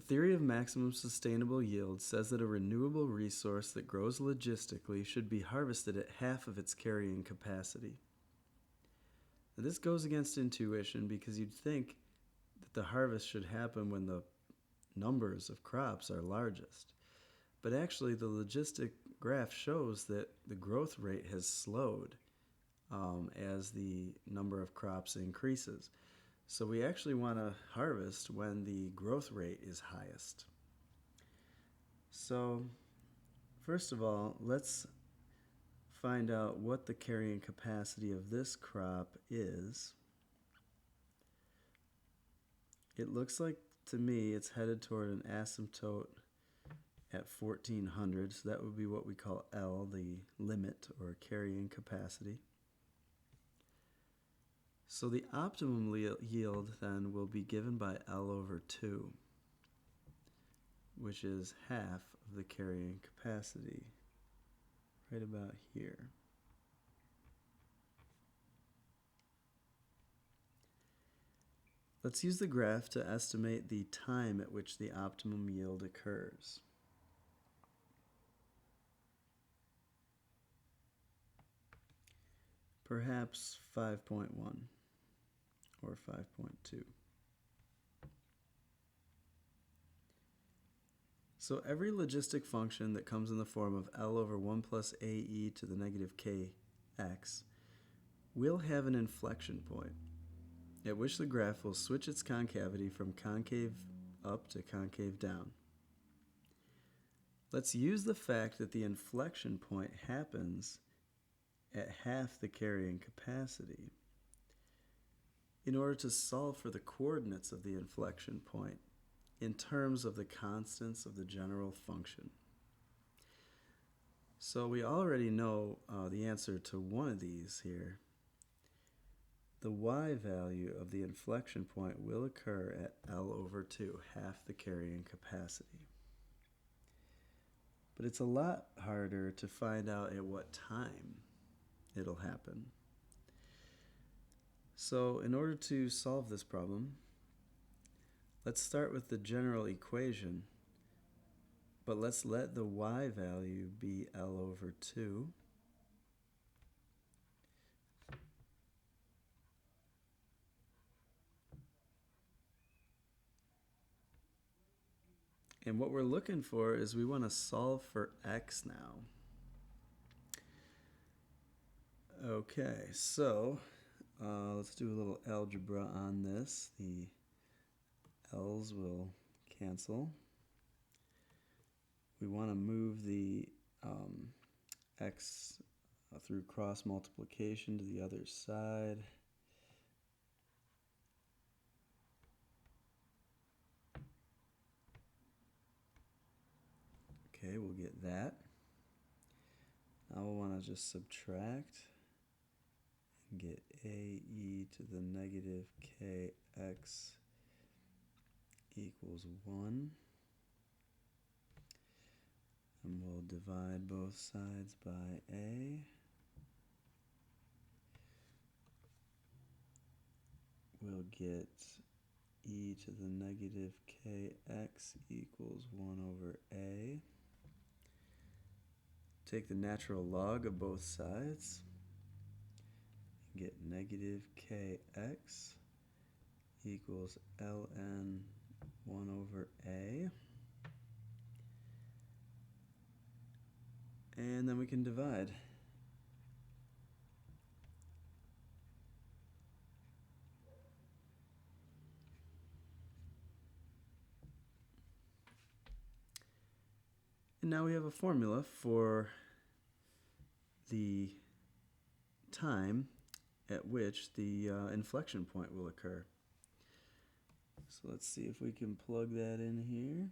theory of maximum sustainable yield says that a renewable resource that grows logistically should be harvested at half of its carrying capacity. Now, this goes against intuition because you'd think that the harvest should happen when the numbers of crops are largest. But actually, the logistic graph shows that the growth rate has slowed as the number of crops increases. So we actually want to harvest when the growth rate is highest. So first of all, let's find out what the carrying capacity of this crop is. It looks like to me it's headed toward an asymptote at 1400, so that would be what we call L, the limit or carrying capacity. So the optimum yield then will be given by L over 2, which is half of the carrying capacity, right about here. Let's use the graph to estimate the time at which the optimum yield occurs. Perhaps 5.1 or 5.2. So every logistic function that comes in the form of L over 1 plus AE to the negative kx will have an inflection point at which the graph will switch its concavity from concave up to concave down. Let's use the fact that the inflection point happens at half the carrying capacity in order to solve for the coordinates of the inflection point in terms of the constants of the general function. So we already know the answer to one of these here. The y value of the inflection point will occur at L over 2, half the carrying capacity. But it's a lot harder to find out at what time it'll happen. So in order to solve this problem, let's start with the general equation, but let's let the y value be L over 2. And what we're looking for is we want to solve for x now. Okay, so let's do a little algebra on this. The L's will cancel. We want to move the x through cross multiplication to the other side. Okay, we'll get that. Now we'll want to just subtract and get AE to the negative KX equals 1. And we'll divide both sides by A. We'll get e to the negative kx equals 1 over A. Take the natural log of both sides and get negative kx equals ln 1 over A. And then we can divide. And now we have a formula for the time at which the inflection point will occur. So let's see if we can plug that in here.